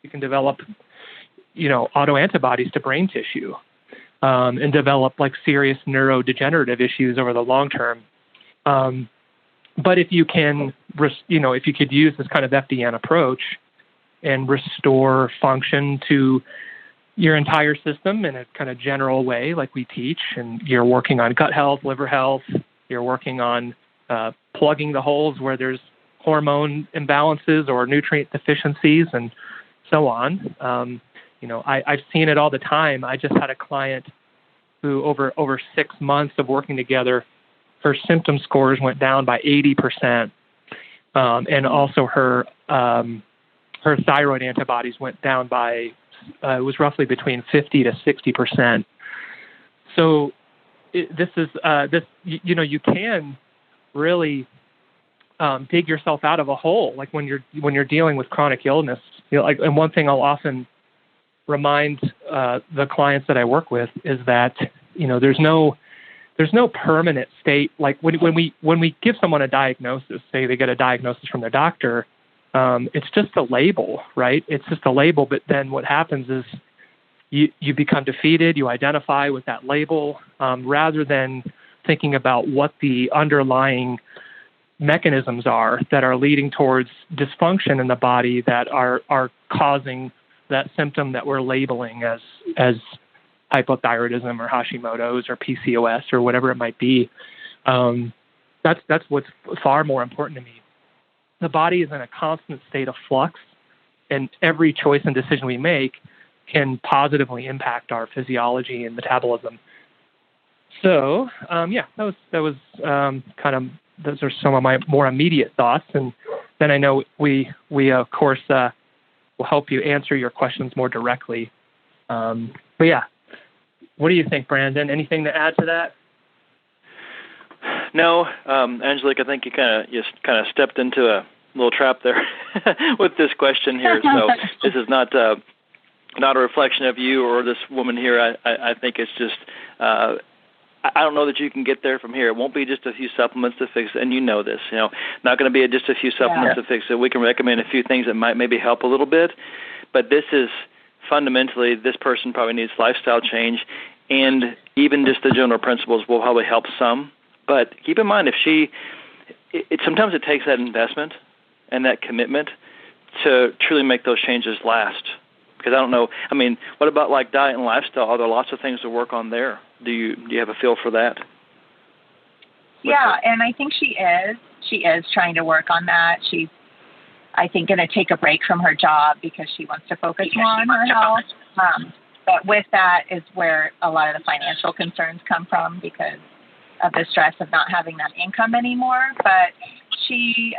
You can develop, autoantibodies to brain tissue, and develop like serious neurodegenerative issues over the long term. But if you can, if you could use this kind of FDN approach and restore function to your entire system in a kind of general way, like we teach, and you're working on gut health, liver health, you're working on plugging the holes where there's hormone imbalances or nutrient deficiencies and so on. I've seen it all the time. I just had a client who over 6 months of working together, her symptom scores went down by 80%. And also her thyroid antibodies went down by, it was roughly between 50 to 60%. So you can really dig yourself out of a hole. Like when you're dealing with chronic illness, and one thing I'll often remind the clients that I work with is that, there's no permanent state. Like when we give someone a diagnosis, say they get a diagnosis from their doctor, it's just a label, right? It's just a label. But then what happens is you become defeated. You identify with that label rather than thinking about what the underlying mechanisms are that are leading towards dysfunction in the body that are causing that symptom that we're labeling as hypothyroidism or Hashimoto's or PCOS or whatever it might be. That's what's far more important to me. The body is in a constant state of flux, and every choice and decision we make can positively impact our physiology and metabolism. So, that was kind of, those are some of my more immediate thoughts. And then I know we of course, will help you answer your questions more directly. But yeah, what do you think, Brandon? Anything to add to that? No, Angelique, I think you kind of stepped into a little trap there with this question here. So this is not a reflection of you or this woman here. I think it's just, I don't know that you can get there from here. It won't be just a few supplements to fix it, and you know this. Not going to be just a few supplements to fix it. We can recommend a few things that might maybe help a little bit, but this is fundamentally, this person probably needs lifestyle change, and even just the general principles will probably help some. But keep in mind, sometimes it takes that investment and that commitment to truly make those changes last. Because I don't know, what about like diet and lifestyle? Are there lots of things to work on there? Do you have a feel for that? Yeah, and I think she is trying to work on that. She's, I think, going to take a break from her job because she wants to focus more on her health. But with that is where a lot of the financial concerns come from because of the stress of not having that income anymore. But she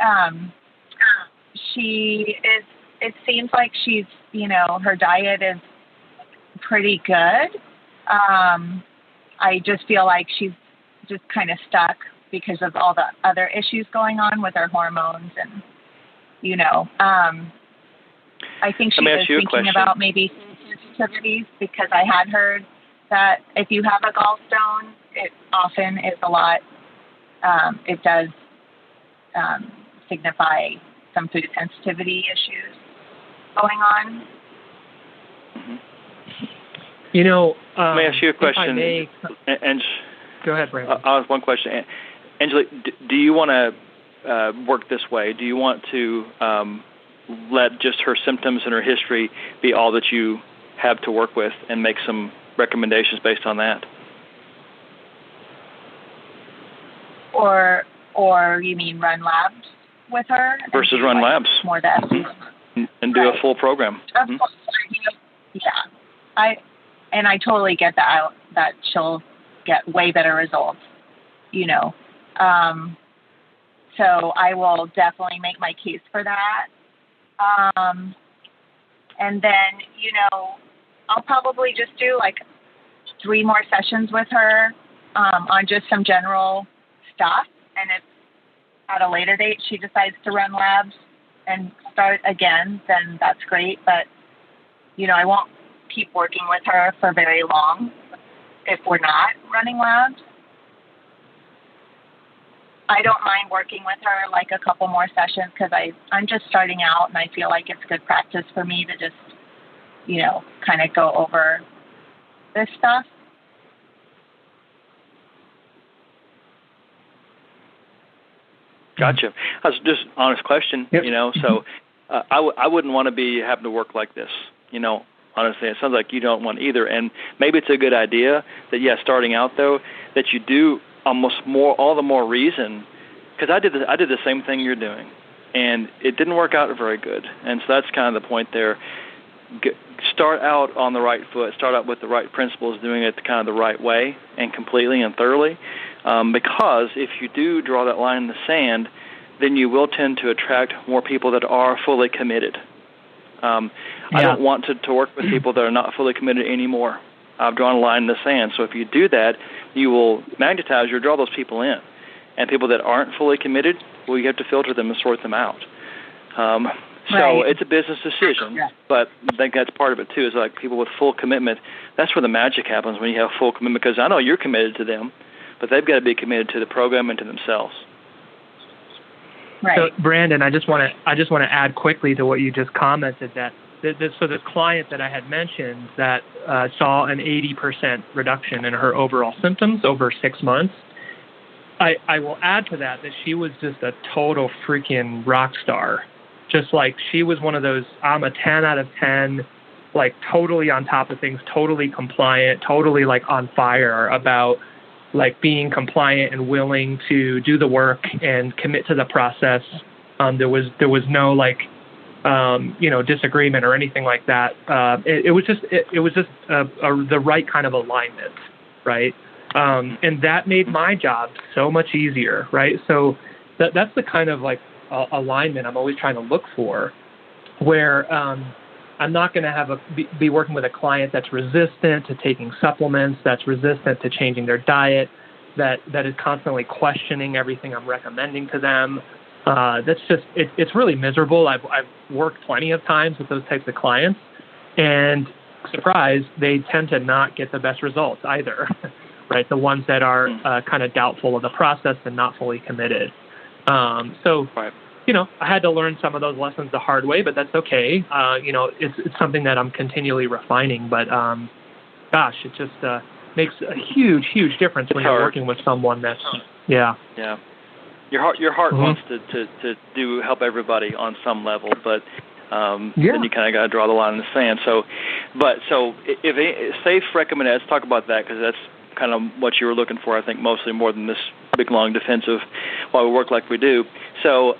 is, it seems like she's, her diet is pretty good. I just feel like she's just kind of stuck because of all the other issues going on with her hormones. And, I think she was thinking about maybe sensitivities, because I had heard that if you have a gallstone, it often is a lot, it does signify some food sensitivity issues going on. Mm-hmm. Let me ask you a question. Go ahead, Brandon. I have one question. Angela, do you want to work this way? Do you want to let just her symptoms and her history be all that you have to work with and make some recommendations based on that? Or you mean run labs with her? Versus run labs. More the FDN. And do a full program. Of course. Yeah. I totally get that she'll get way better results, So I will definitely make my case for that. And then, I'll probably just do like 3 more sessions with her on just some general stuff. And if at a later date she decides to run labs and start again, then that's great. But, I won't keep working with her for very long if we're not running labs. I don't mind working with her like a couple more sessions, because I'm just starting out, and I feel like it's good practice for me to just, kind of go over this stuff. Gotcha. That's just an honest question, Yep. So I wouldn't want to be having to work like this, Honestly, it sounds like you don't want either. And maybe it's a good idea that, starting out, though, that you do all the more reason, because I did the same thing you're doing, and it didn't work out very good. And so that's kind of the point there. Start out on the right foot. Start out with the right principles, doing it kind of the right way and completely and thoroughly. Because if you do draw that line in the sand, then you will tend to attract more people that are fully committed. I don't want to work with people that are not fully committed anymore. I've drawn a line in the sand. So if you do that, you will magnetize, you'll draw those people in. And people that aren't fully committed, well, you have to filter them and sort them out. So it's a business decision, but I think that's part of it, too, is like people with full commitment. That's where the magic happens, when you have full commitment, because I know you're committed to them, but they've got to be committed to the program and to themselves. Right. So, Brandon, I just want to add quickly to what you just commented, that this client that I had mentioned that saw an 80% reduction in her overall symptoms over 6 months. I will add to that she was just a total freaking rock star. Just like she was one of those, I'm a 10 out of 10, like totally on top of things, totally compliant, totally like on fire about like being compliant and willing to do the work and commit to the process. There was no like, disagreement or anything like that. It was just the right kind of alignment, right? And that made my job so much easier, right? So that's the kind of like alignment I'm always trying to look for, where I'm not going to be working with a client that's resistant to taking supplements, that's resistant to changing their diet, that is constantly questioning everything I'm recommending to them. That's just, it's really miserable. I've worked plenty of times with those types of clients, and surprise, they tend to not get the best results either, right? The ones that are kind of doubtful of the process and not fully committed. I had to learn some of those lessons the hard way, but that's okay. It's something that I'm continually refining, but it just makes a huge, huge difference when you're working with someone that's, Yeah. Your heart wants to help everybody on some level, but then you kind of got to draw the line in the sand. So if safe recommended, let's talk about that, because that's kind of what you were looking for, I think, mostly more than this big, long defense of why we work like we do. So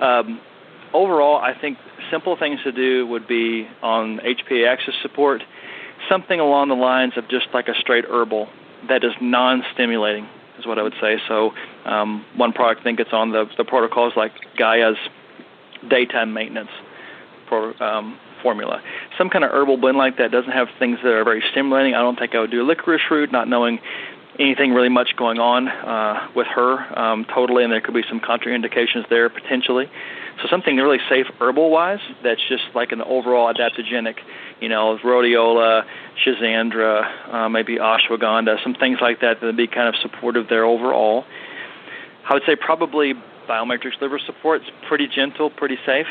overall, I think simple things to do would be on HPA axis support, something along the lines of just like a straight herbal that is non-stimulating is what I would say. So one product I think it's on the protocols like Gaia's daytime maintenance formula. Some kind of herbal blend like that doesn't have things that are very stimulating. I don't think I would do licorice root, not knowing anything really much going on with her totally, and there could be some contraindications there potentially. So something really safe herbal-wise that's just like an overall adaptogenic, rhodiola, schizandra, maybe ashwagandha, some things like that would be kind of supportive there overall. I would say probably Biometrics liver support is pretty gentle, pretty safe.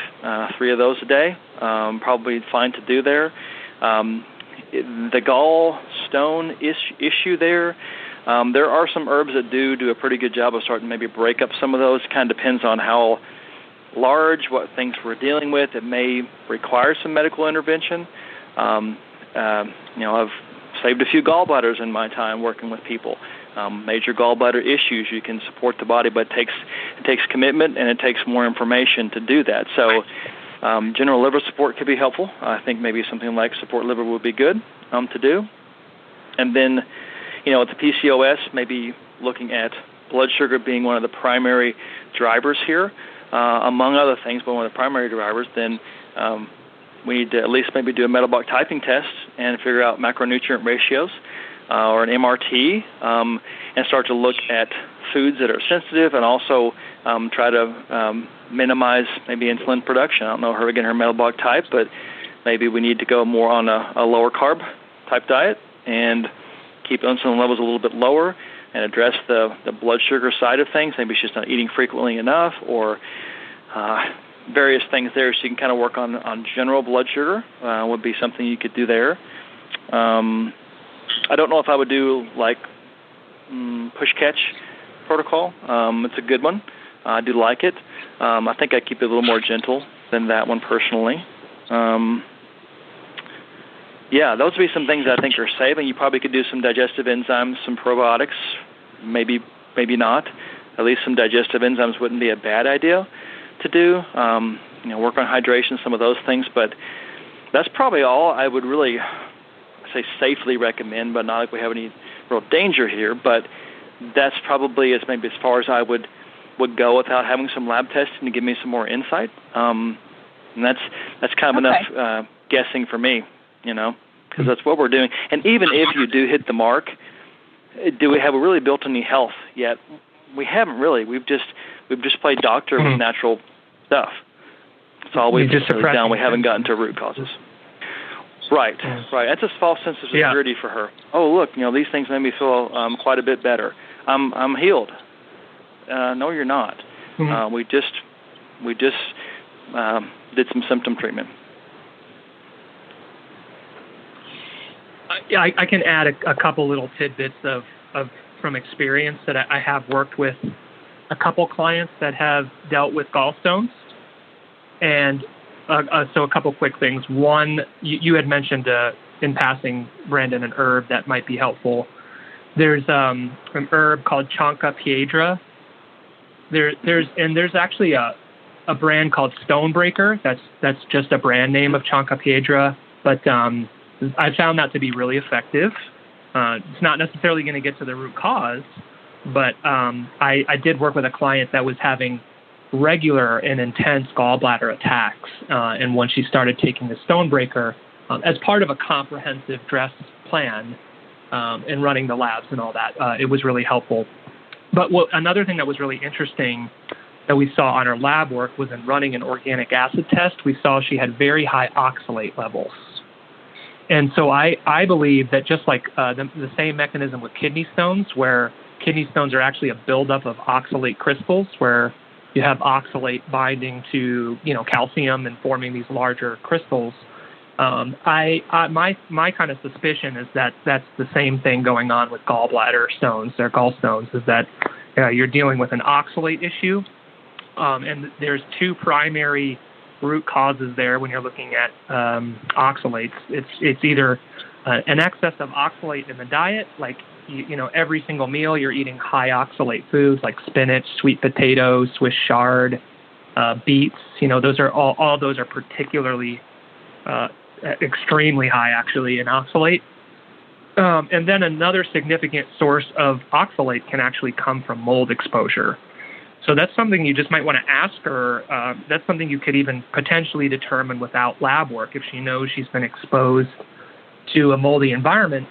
3 of those a day, probably fine to do there. The gallstone issue there, there are some herbs that do a pretty good job of starting to maybe break up some of those. Kind of depends on how large, what things we're dealing with. It may require some medical intervention. I've saved a few gallbladders in my time working with people. Major gallbladder issues, you can support the body, but it takes commitment and it takes more information to do that. So general liver support could be helpful. I think maybe something like support liver would be good to do. And then, with the PCOS, maybe looking at blood sugar being one of the primary drivers here, among other things, but one of the primary drivers, then we need to at least maybe do a metabolic typing test and figure out macronutrient ratios or an MRT and start to look at foods that are sensitive and also try to minimize maybe insulin production. I don't know her metabolic type, but maybe we need to go more on a lower carb type diet and keep insulin levels a little bit lower and address the blood sugar side of things. Maybe she's not eating frequently enough or various things there. So you can kind of work on general blood sugar would be something you could do there. I don't know if I would do like push-catch protocol. It's a good one. I do like it. I think I keep it a little more gentle than that one personally. Those would be some things that I think are safe. And you probably could do some digestive enzymes, some probiotics, maybe not. At least some digestive enzymes wouldn't be a bad idea to do. Work on hydration, some of those things. But that's probably all I would really say safely recommend, but not like we have any real danger here. But that's probably maybe as far as I would go without having some lab testing to give me some more insight. And that's kind of enough guessing for me, because that's what we're doing. And even if you do hit the mark, do we have really built any health yet? We haven't really. We've just played doctor with natural stuff. That's all we've just done. We haven't gotten to root causes. Right. That's a false sense of security for her. Oh, look, these things made me feel quite a bit better. I'm healed. No, you're not. Mm-hmm. We just did some symptom treatment. I can add a couple little tidbits of from experience that I have worked with a couple clients that have dealt with gallstones. And so a couple quick things. One, you had mentioned in passing, Brandon, an herb that might be helpful. There's an herb called Chanca piedra. There's actually a brand called Stonebreaker. That's just a brand name of Chanca piedra, but I found that to be really effective. It's not necessarily going to get to the root cause, but I did work with a client that was having regular and intense gallbladder attacks, and when she started taking the Stonebreaker as part of a comprehensive dress plan and running the labs and all that, it was really helpful. But another thing that was really interesting that we saw on her lab work was in running an organic acid test. We saw she had very high oxalate levels. And so I believe that just like the same mechanism with kidney stones, where kidney stones are actually a buildup of oxalate crystals, where you have oxalate binding to calcium and forming these larger crystals. My kind of suspicion is that that's the same thing going on with gallbladder stones, or gallstones, is that you're dealing with an oxalate issue, and there's two primary root causes there when you're looking at oxalates. It's either an excess of oxalate in the diet, like every single meal you're eating high oxalate foods like spinach, sweet potatoes, Swiss chard, beets. Those are all those are particularly extremely high actually in oxalate. And then another significant source of oxalate can actually come from mold exposure. So that's something you just might want to ask her. That's something you could even potentially determine without lab work if she knows she's been exposed to a moldy environment.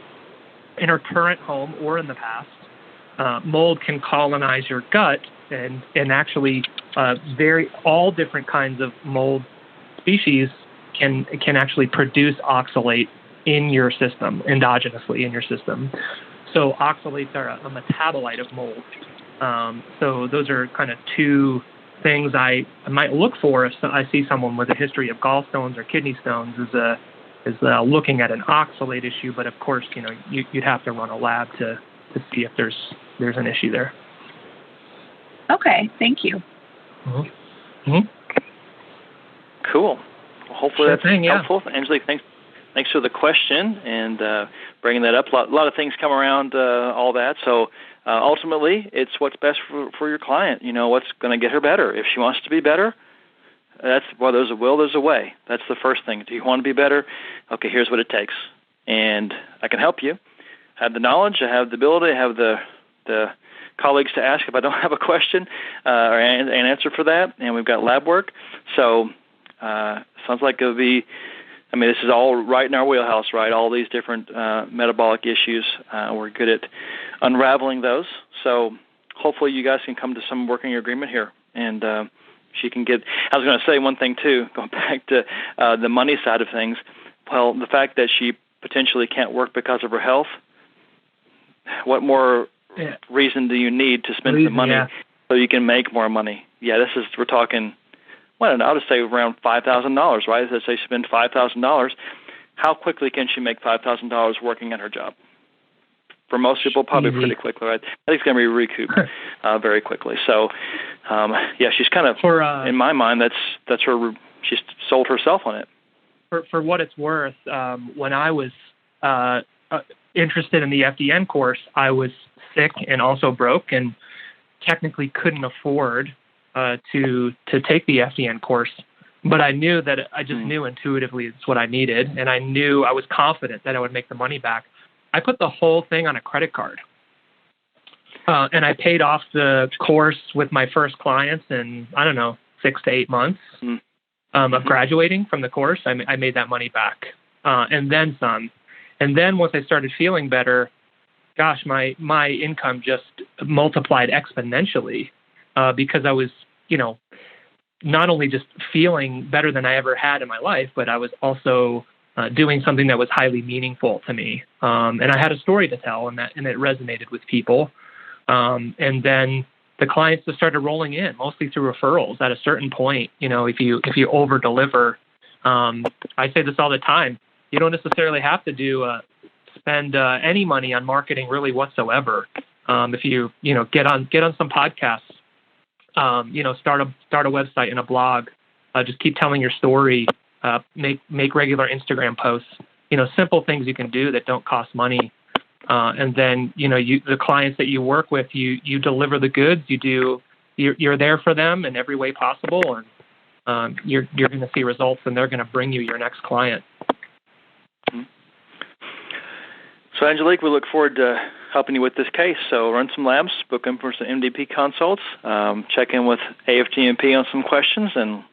her current home or in the past, mold can colonize your gut and actually all different kinds of mold species can actually produce oxalate in your system, endogenously in your system. So oxalates are a metabolite of mold. So those are kind of two things I might look for if I see someone with a history of gallstones or kidney stones is looking at an oxalate issue. But of course, you'd have to run a lab to see if there's an issue there. Okay, thank you. Mm-hmm. Mm-hmm. Cool. Well, hopefully that's helpful. Angelique, thanks for the question and bringing that up. A lot of things come around all that. So ultimately, it's what's best for your client. What's going to get her better. If she wants to be better, there's a will, there's a way. That's the first thing. Do you want to be better? Okay, here's what it takes. And I can help you. I have the knowledge, I have the ability, I have the colleagues to ask if I don't have a question or an answer for that, and we've got lab work. So sounds like it'll be, this is all right in our wheelhouse, right? All these different metabolic issues. We're good at unraveling those. So hopefully you guys can come to some working agreement here. And she can get, I was going to say one thing too, going back to the money side of things. Well, the fact that she potentially can't work because of her health, what more reason do you need to spend some money so you can make more money? Yeah, we're talking, I'll just say around $5,000, right? Let's say she spends $5,000. How quickly can she make $5,000 working at her job? For most people, probably pretty quickly, right? I think it's going to be recouped very quickly. So, she's kind of, in my mind, that's her. She's sold herself on it. For what it's worth, when I was interested in the FDN course, I was sick and also broke, and technically couldn't afford to take the FDN course. But I knew that I just knew intuitively it's what I needed, and I was confident that I would make the money back. I put the whole thing on a credit card, and I paid off the course with my first clients in, 6 to 8 months of graduating from the course. I made that money back, and then some. And then once I started feeling better, gosh, my income just multiplied exponentially because I was, not only just feeling better than I ever had in my life, but I was also doing something that was highly meaningful to me. And I had a story to tell, and it resonated with people. And then the clients just started rolling in, mostly through referrals. At a certain point, if you over deliver, I say this all the time. You don't necessarily have to spend any money on marketing really whatsoever. If you get on some podcasts, start a website and a blog, just keep telling your story, make regular Instagram posts, simple things you can do that don't cost money. And then, the clients that you work with, you deliver the goods, you're there for them in every way possible. And you're going to see results, and they're going to bring you your next client. So, Angelique, we look forward to helping you with this case. So run some labs, book in for some MDP consults, check in with AFDNP on some questions, and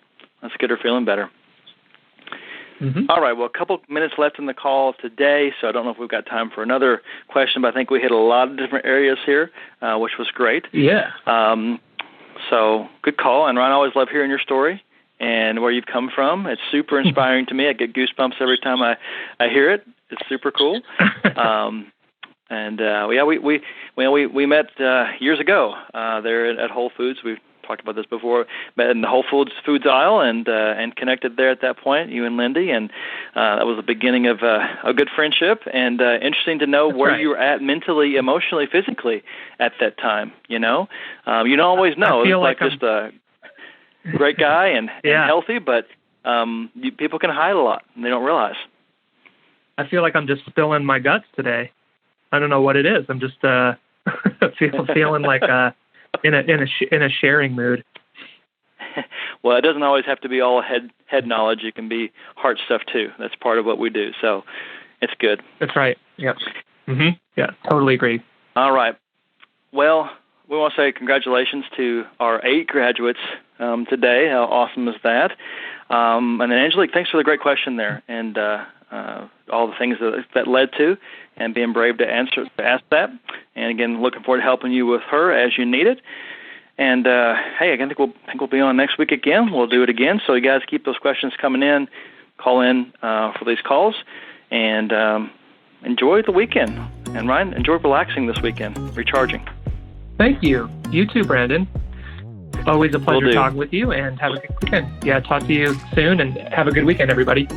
let's get her feeling better. Mm-hmm. All right, well, a couple minutes left in the call today, so I don't know if we've got time for another question, but I think we hit a lot of different areas here, which was great. Yeah. So good call, and Ron, I always love hearing your story and where you've come from. It's super inspiring to me. I get goosebumps every time I hear it. It's super cool. We met years ago there at Whole Foods. We've talked about this before. Met in the Whole Foods aisle and connected there at that point, you and Lindy, and that was the beginning of a good friendship. And interesting to know where you were at mentally, emotionally, physically at that time. You don't always know. It's like just a great guy and healthy, but people can hide a lot and they don't realize. I feel like I'm just spilling my guts today. I don't know what it is. I'm just feeling like in a sharing mood. Well, it doesn't always have to be all head knowledge. It can be heart stuff too. That's part of what we do. So it's good. That's right. Yep. Mm-hmm. Yeah, totally agree. All right. Well, we want to say congratulations to our 8 graduates today. How awesome is that? And then Angelique, thanks for the great question there. And all the things that led to, and being brave to ask that. And again, looking forward to helping you with her as you need it. And hey, I think we'll be on next week again. We'll do it again. So you guys keep those questions coming in. Call in for these calls, and enjoy the weekend. And Ryan, enjoy relaxing this weekend, recharging. Thank you. You too, Brandon. Always a pleasure talking with you, and have a good weekend. Yeah, talk to you soon, and have a good weekend, everybody.